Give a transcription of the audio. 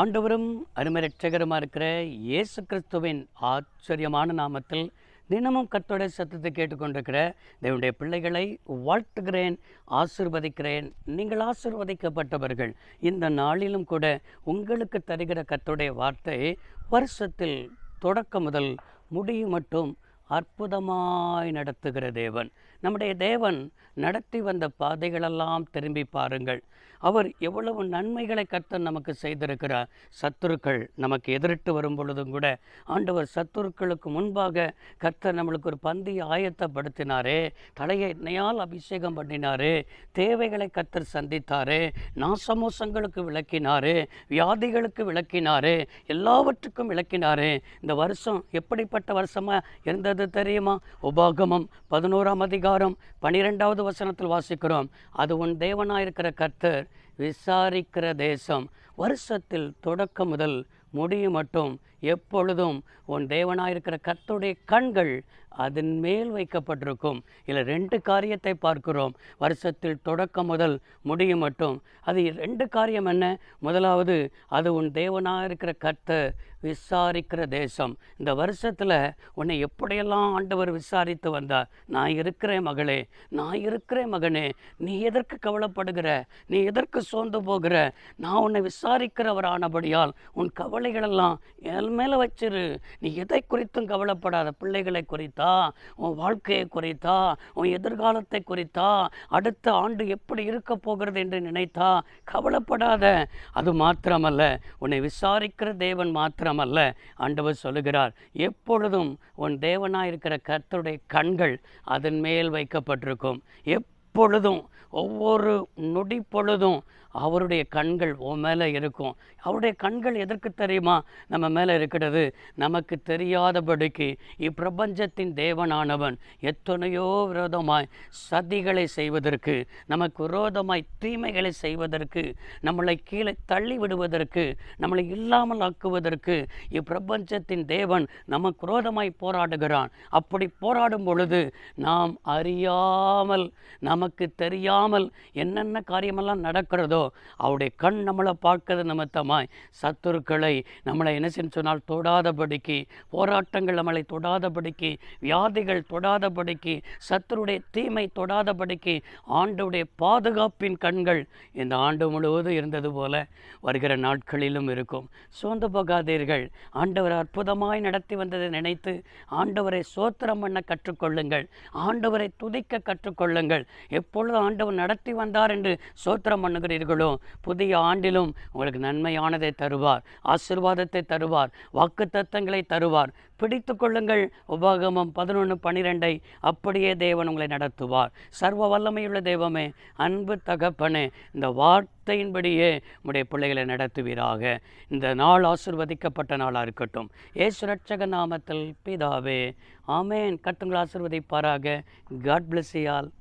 ஆண்டவரும் அருமை இரட்சகருமா இருக்கிற இயேசு கிறிஸ்துவின் ஆச்சரியமான நாமத்தில் தினமும் கர்த்தருடைய சத்தத்தை கேட்டுக்கொண்டிருக்கிற தேவனுடைய பிள்ளைகளை வாழ்த்துகிறேன், ஆசீர்வதிக்கிறேன். நீங்கள் ஆசீர்வதிக்கப்பட்டவர்கள். இந்த நாளிலும் கூட உங்களுக்கு தருகிற கர்த்தருடைய வார்த்தை வருஷத்தில் தொடக்கம் முதல் முடியும் மட்டும் அற்புதமாய் நடத்துகிற தேவன். நம்முடைய தேவன் நடத்தி வந்த பாதைகளெல்லாம் திரும்பி பாருங்கள். அவர் எவ்வளவு நன்மைகளை கர்த்தர் நமக்கு செய்திருக்கிறார். சத்துருக்கள் நமக்கு எதிரிட்டு வரும் பொழுதும் கூட ஆண்டவர் சத்துருக்களுக்கு முன்பாக கர்த்தர் நம்மளுக்கு ஒரு பந்தி ஆயத்தப்படுத்தினாரே, தலையை எண்ணெயால் அபிஷேகம் பண்ணினாரே, தேவைகளை கர்த்தர் சந்தித்தாரே, நாசமோசங்களுக்கு விளக்கினாரே, வியாதிகளுக்கு விளக்கினாரே, எல்லாவற்றுக்கும் விளக்கினாரே. இந்த வருஷம் எப்படிப்பட்ட வருஷமாக இருந்தது தெரியுமா? உபாகமம் 11ஆம் அதிகாரம் 12வது வசனத்தில் வாசிக்கிறோம், அது உன் தேவனாயிருக்கிற கர்த்தர் விசாரிக்கிற தேசம். வருஷத்தில் தொடக்கம் முதல் முடியும் மட்டும் எப்பொழுதும் உன் தேவனாயிருக்கிற கர்த்தருடைய கண்கள் அதன் மேல் வைக்கப்பட்டிருக்கும். இதில் 2 காரியத்தை பார்க்கிறோம். வருஷத்தில் தொடக்கம் முதல் முடியும் மட்டும் அது 2 காரியம் என்ன? முதலாவது, அது உன் தேவனாயிருக்கிற கர்த்தர் விசாரிக்கிற தேசம். இந்த வருஷத்தில் உன்னை எப்படியெல்லாம் ஆண்டவர் விசாரித்து வந்தார். நான் இருக்கிறேன் மகளே, நான் இருக்கிறேன் மகனே, நீ எதற்கு கவலைப்படுகிற, நீ எதற்கு சோர்ந்து போகிற? நான் உன்னை விசாரிக்கிறவரானபடியால் உன் கவலைகளெல்லாம் என் மேலே வச்சிரு. நீ எதை குறித்தும் கவலைப்படாத. பிள்ளைகளை குறித்தா, உன் வாழ்க்கையை குறித்தா, உன் எதிர்காலத்தை குறித்தா, அடுத்த ஆண்டு எப்படி இருக்க போகிறது என்று நினைத்தா கவலைப்படாத. அது மாத்திரமல்ல, உன்னை விசாரிக்கிற தேவன் மாத்திரமல்ல, ஆண்டவர் சொல்லுகிறார், எப்பொழுதும் உன் தேவனாயிருக்கிற கர்த்தருடைய கண்கள் அதன் மேல் வைக்கப்பட்டிருக்கும். எப்பொழுதும், ஒவ்வொரு நொடி பொழுதும் அவருடைய கண்கள் உன் மேலே இருக்கும். அவருடைய கண்கள் எதற்கு தெரியுமா நம்ம மேலே இருக்கிறது? நமக்கு தெரியாதபடிக்கு இப்பிரபஞ்சத்தின் தேவனானவன் எத்தனையோ விரோதமாய் சதிகளை செய்வதற்கு, நமக்கு விரோதமாய் தீமைகளை செய்வதற்கு, நம்மளை கீழே தள்ளி விடுவதற்கு, நம்மளை இல்லாமல் ஆக்குவதற்கு இப்பிரபஞ்சத்தின் தேவன் நமக்கு விரோதமாய் போராடுகிறான். அப்படி போராடும் பொழுது நாம் அறியாமல், நமக்கு தெரியாமல் என்னென்ன காரியமெல்லாம் நடக்கிறதோ அவருடைய கண் நம்மளை பார்க்கிறது நிமித்தமாய் சத்துருக்களை நம்மளை என்ன சொன்னால் தொடாதபடிக்கு, போராட்டங்கள் நம்மளை தொடாதபடிக்கு, வியாதிகள் தொடாதபடிக்கு, சத்துருடைய தீமை தொடாதபடிக்கு ஆண்டவருடைய பாதுகாப்பின் கண்கள் இந்த ஆண்டு முழுவதும் இருந்தது போல வருகிற நாட்களிலும் இருக்கும். சோர்ந்து போகாதீர்கள். ஆண்டவர் அற்புதமாய் நடத்தி வந்ததை நினைத்து ஆண்டவரை சோத்திரம் பண்ண கற்றுக்கொள்ளுங்கள். ஆண்டவரை துதிக்க கற்றுக்கொள்ளுங்கள். எப்பொழுது ஆண்டவர் நடத்தி வந்தார் என்று சோத்திரம் பண்ணுகிறீர்களோ புதிய ஆண்டிலும் உங்களுக்கு நன்மையானதை தருவார், ஆசீர்வாதத்தை தருவார், வாக்குத்தத்தங்களை தருவார். பிடித்து கொள்ளுங்கள். உபாகமம் 11:12 அப்படியே தேவன் உங்களை நடத்துவார். சர்வ வல்லமையுள்ள தெய்வமே, அன்பு தகப்பனே, இந்த வார்த்தையின்படியே உடைய பிள்ளைகளை நடத்துவீராக. இந்த நாள் ஆசீர்வதிக்கப்பட்ட நாளாக இருக்கட்டும். இயேசு ரட்சக நாமத்தில் பிதாவே, ஆமேன். கர்த்தர் ஆசீர்வதிப்பாராக. God bless you all.